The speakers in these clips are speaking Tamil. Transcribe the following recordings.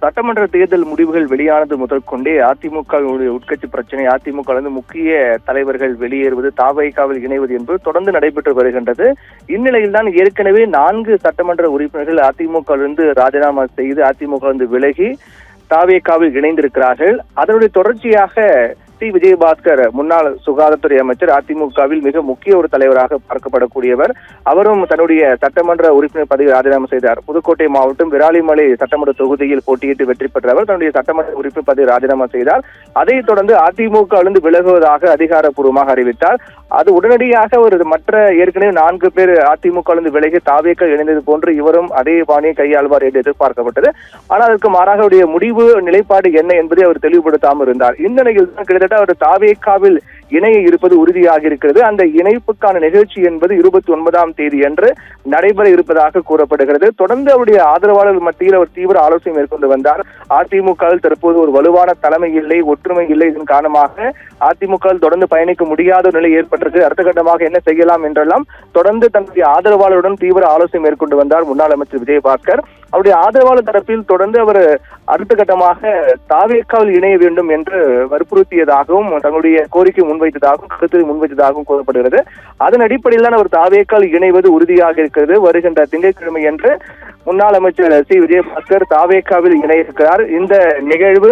சட்டமன்ற தேர்தல் முடிவுகள் வெளியானது முதற்கொண்டே அதிமுகவுடைய உட்கட்சி பிரச்சனை, அதிமுக முக்கிய தலைவர்கள் வெளியேறுவது, தாவேகாவில் இணைவது என்பது தொடர்ந்து நடைபெற்று வருகின்றது. இந்நிலையில்தான் ஏற்கனவே 4 சட்டமன்ற உறுப்பினர்கள் அதிமுகவிலிருந்து ராஜினாமா செய்து அதிமுக விலகி தாவேகாவில் இணைந்திருக்கிறார்கள். அதனுடைய தொடர்ச்சியாக விஜயபாஸ்கர் முன்னாள் சுகாதாரத்துறை அமைச்சர், அதிமுகவில் மிக முக்கிய ஒரு தலைவராக பார்க்கப்படக்கூடியவர், அவரும் தன்னுடைய சட்டமன்ற உறுப்பினர் பதவி ராஜினாமா செய்தார். புதுக்கோட்டை மாவட்டம் விராலிமலை சட்டமன்ற தொகுதியில் போட்டியிட்டு வெற்றி பெற்றவர் தன்னுடைய சட்டமன்ற உறுப்பினர் பதவி ராஜினாமா செய்தார். அதைத் தொடர்ந்து அதிமுகவிலிருந்து விலகுவதாக அதிகாரப்பூர்வமாக அறிவித்தார். அது உடனடியாக ஒரு மற்ற ஏற்கனவே 4 பேர் அதிமுகவிலிருந்து விலகி தாவேக இணைந்தது போன்று இவரும் அதே பாணியை கையாள்வார் என்று எதிர்பார்க்கப்பட்டது. ஆனால் அதற்கு மாறாக அவருடைய முடிவு நிலைப்பாடு என்ன என்பதை அவர் தெளிவுபடுத்தாமல் இருந்தார். இந்த நிலையில் கிட்டத்தட்ட அவர் தாவேகாவில் இணைய இருப்பது உறுதியாக இருக்கிறது. அந்த இணைப்புக்கான நிகழ்ச்சி என்பது 29ஆம் தேதி அன்று நடைபெற இருப்பதாக கூறப்படுகிறது. தொடர்ந்து அவருடைய ஆதரவாளர்கள் மத்தியில் அவர் தீவிர ஆலோசனை மேற்கொண்டு வந்தார். அதிமுகவில் தற்போது ஒரு வலுவான தலைமை இல்லை, ஒற்றுமை இல்லை. இதன் காரணமாக அதிமுகவில் தொடர்ந்து பயணிக்க முடியாத நிலை ஏற்பட்டிருக்கு. அடுத்த கட்டமாக என்ன செய்யலாம் என்றெல்லாம் தொடர்ந்து தன்னுடைய ஆதரவாளருடன் தீவிர ஆலோசனை மேற்கொண்டு வந்தார் முன்னாள் அமைச்சர் விஜயபாஸ்கர். அவருடைய ஆதரவாளர் தரப்பில் தொடர்ந்து அவர் அடுத்த கட்டமாக தாவேகாவில் இணைய வேண்டும் என்று வற்புறுத்தியதாகவும் தன்னுடைய கோரிக்கை முன்வைத்ததாகவும் கருத்தை முன்வைத்ததாகவும் கூறப்படுகிறது. அதன் அடிப்படையில் தான் அவர் தாவேகாவில் இணைவது உறுதியாக இருக்கிறது. வருகின்ற திங்கட்கிழமை என்று முன்னாள் அமைச்சர் விஜயபாஸ்கர் தாவேகாவில் இணைய இருக்கிறார். இந்த நிகழ்வு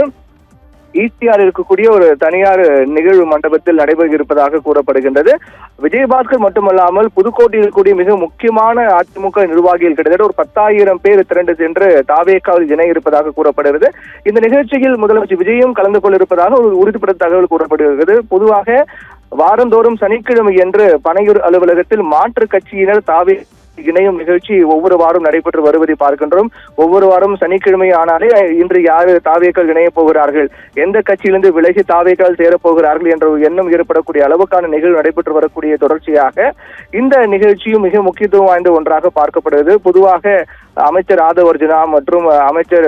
ஈசிஆர் இருக்கக்கூடிய ஒரு தனியார் நிகழ்வு மண்டபத்தில் நடைபெற இருப்பதாக கூறப்படுகின்றது. விஜயபாஸ்கர் மட்டுமல்லாமல் புதுக்கோட்டையில் இருக்கக்கூடிய மிக முக்கியமான அதிமுக நிர்வாகிகள் கிட்டத்தட்ட ஒரு 10,000 பேர் திரண்டு சென்று தாவேகாவில் இணைய இருப்பதாக கூறப்படுகிறது. இந்த நிகழ்ச்சியில் முதலமைச்சர் விஜயும் கலந்து கொள்ள இருப்பதாக ஒரு உறுதிப்படுத்த தகவல் கூறப்படுகிறது. பொதுவாக வாரந்தோறும் சனிக்கிழமை என்று பனையூர் அலுவலகத்தில் மாற்றுக் கட்சியினர் தாவே இணையும் நிகழ்ச்சி ஒவ்வொரு வாரம் நடைபெற்று வருவதை பார்க்கின்றோம். ஒவ்வொரு வாரம் சனிக்கிழமை ஆனாலே இன்று யாரு தாவேகால் இணைய போகிறார்கள், எந்த கட்சியிலிருந்து விலகி தாவேகால் சேரப்போகிறார்கள் என்ற ஒரு எண்ணம் ஏற்படக்கூடிய அளவுக்கான நிகழ்வு நடைபெற்று வரக்கூடிய தொடர்ச்சியாக இந்த நிகழ்ச்சியும் மிக முக்கியத்துவம் வாய்ந்த ஒன்றாக பார்க்கப்படுகிறது. பொதுவாக அமைச்சர் ஆதவர்ஜுனா மற்றும் அமைச்சர்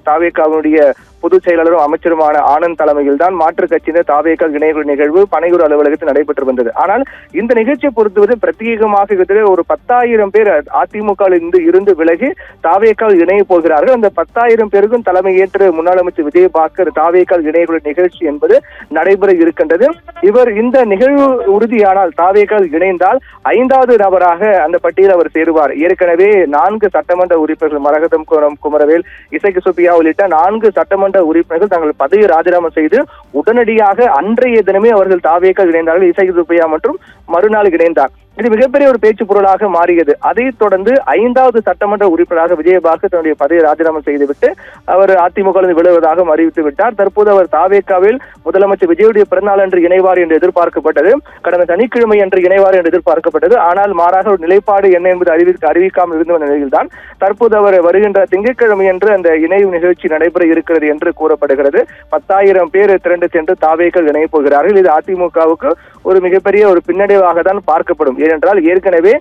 தாவேகாவுடைய பொதுச் செயலாளரும் அமைச்சருமான ஆனந்த் தலைமையில் தான் மாற்றுக் கட்சியினர் தாவேகால் இணைய நிகழ்வு பனையூர் அலுவலகத்தில் நடைபெற்று வந்தது. ஆனால் இந்த நிகழ்ச்சியை பொறுத்தவரை பிரத்யேகமாக ஒரு 10,000 பேர் அதிமுகவில் இருந்து விலகி தாவேகால் இணைய போகிறார்கள். அந்த 10,000 பேருக்கும் தலைமையேற்று முன்னாள் அமைச்சர் விஜயபாஸ்கர் தாவேகால் இணைய நிகழ்ச்சி என்பது நடைபெற இருக்கின்றது. இவர் இந்த நிகழ்வு உறுதியானால் தாவேகால் இணைந்தால் 5வது நபராக அந்த பட்டியல் அவர் சேருவார். ஏற்கனவே 4 சட்டமன்ற உறுப்பினர்கள் மரகதம் குமரவேல், இசைக்கு சுப்பியா உள்ளிட்ட 4 சட்டமன்ற உறுப்பினர்கள் தங்கள் பதவி ராஜினாமா செய்து உடனடியாக அன்றைய தினமே அவர்கள் தாவேகால் இணைந்தார்கள். இசைக்கு சுப்பியா மற்றும் மறுநாள் இணைந்தார். இது மிகப்பெரிய ஒரு பேச்சு பொருளாக மாறியது. அதைத் தொடர்ந்து 5வது சட்டமன்ற உறுப்பினராக விஜயபாஸ்கர் தன்னுடைய பதவி ராஜினாமா செய்துவிட்டு அவர் அதிமுக விலகுவதாக அறிவித்து விட்டார். தற்போது அவர் தாவேகாவில் முதலமைச்சர் விஜயுடைய பிறந்தநாள் என்று இணைவார் என்று எதிர்பார்க்கப்பட்டது. கடந்த சனிக்கிழமை என்று இணைவார் என்று எதிர்பார்க்கப்பட்டது. ஆனால் மாறாக ஒரு நிலைப்பாடு என்ன என்பது அறிவிக்காமல் இருந்த நிலையில்தான் தற்போது அவர் வருகின்ற திங்கட்கிழமை என்று அந்த இணைவு நிகழ்ச்சி நடைபெற இருக்கிறது என்று கூறப்படுகிறது. 10,000 பேர் திரண்டு சென்று தாவேகால் இணைய போகிறார்கள். இது அதிமுகவுக்கு ஒரு மிகப்பெரிய ஒரு பின்னடைவாக தான் பார்க்கப்படும். ஏனென்றால் ஏற்கனவே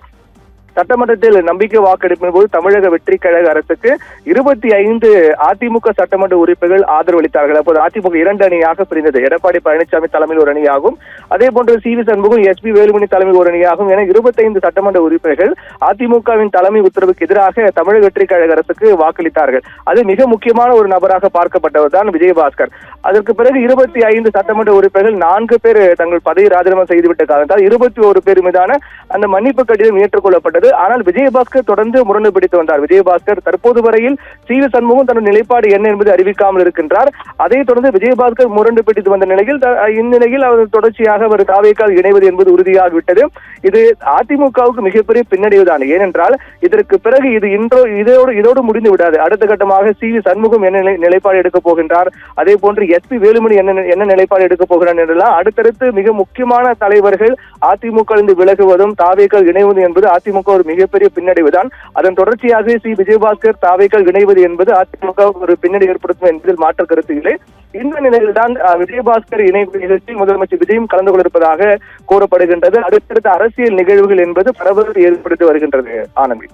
சட்டமன்றத்தில் நம்பிக்கை வாக்கெடுப்பின் போது தமிழக வெற்றி கழக அரசுக்கு 25 அதிமுக சட்டமன்ற உறுப்பினர்கள் ஆதரவு அளித்தார்கள். அப்போது அதிமுக 2 அணியாக பிரிந்தது. எடப்பாடி பழனிசாமி தலைமையில் ஒரு அணியாகும், அதே போன்று சி.வி. சண்முகம், எஸ்.பி. வேலுமணி தலைமையில் ஒரு அணியாகும் என 25 சட்டமன்ற உறுப்பினர்கள் அதிமுகவின் தலைமை உத்தரவுக்கு எதிராக தமிழக வெற்றி கழக அரசுக்கு வாக்களித்தார்கள். அது மிக முக்கியமான ஒரு நபராக பார்க்கப்பட்டவர் தான் விஜயபாஸ்கர். அதற்கு பிறகு 25 சட்டமன்ற உறுப்பினர்கள் 4 பேர் தங்கள் பதவி ராஜினாமா செய்துவிட்ட காரணத்தால் 21 பேர் மீதான அந்த மன்னிப்பு கடிதம் ஏற்றுக்கொள்ளப்பட்டது. ஆனால் விஜயபாஸ்கர் தொடர்ந்து முரண்டு பிடித்து வந்தார். விஜயபாஸ்கர் தற்போது வரையில் சி.வி. சண்முகம் தன்னுடைய நிலைப்பாடு என்ன என்பதை அறிவிக்காமல் இருக்கின்றார். அதைத் தொடர்ந்து விஜயபாஸ்கர் முரண்டு பிடித்து வந்த நிலையில் இந்நிலையில் அவர் தொடர்ச்சியாக அவர் தாவேகால் இணைவது என்பது உறுதியாகிவிட்டது. இது அதிமுகவுக்கு மிகப்பெரிய பின்னடைவுதான். ஏனென்றால் இதற்கு பிறகு இது இதோடு முடிந்து விடாது. அடுத்த கட்டமாக சி.வி. சண்முகம் என்ன நிலைப்பாடு எடுக்கப் போகின்றார், அதே போன்று எஸ்.பி. வேலுமணி என்ன நிலைப்பாடு எடுக்கப் போகிறார் என்றெல்லாம் அடுத்தடுத்து மிக முக்கியமான தலைவர்கள் அதிமுக விலகுவதும் தாவேகால் இணைவது என்பது அதிமுக ஒரு மிகப்பெரிய பின்னடைவுதான். அதன் தொடர்ச்சியாக விஜயபாஸ்கர் தாவேகால் இணைவது என்பது அதிமுக ஒரு பின்னடைவு ஏற்படுத்தும் என்பதில் மாற்று கருத்து இல்லை. இந்த நிலையில்தான் விஜயபாஸ்கர் இணைப்பு நிகழ்ச்சியில் முதலமைச்சர் விஜயும் கலந்து கொண்டிருப்பதாக கூறப்படுகின்றது. அடுத்தடுத்த அரசியல் நிகழ்வுகள் என்பது பரபரப்பை ஏற்படுத்தி வருகின்றது. ஆனந்தி.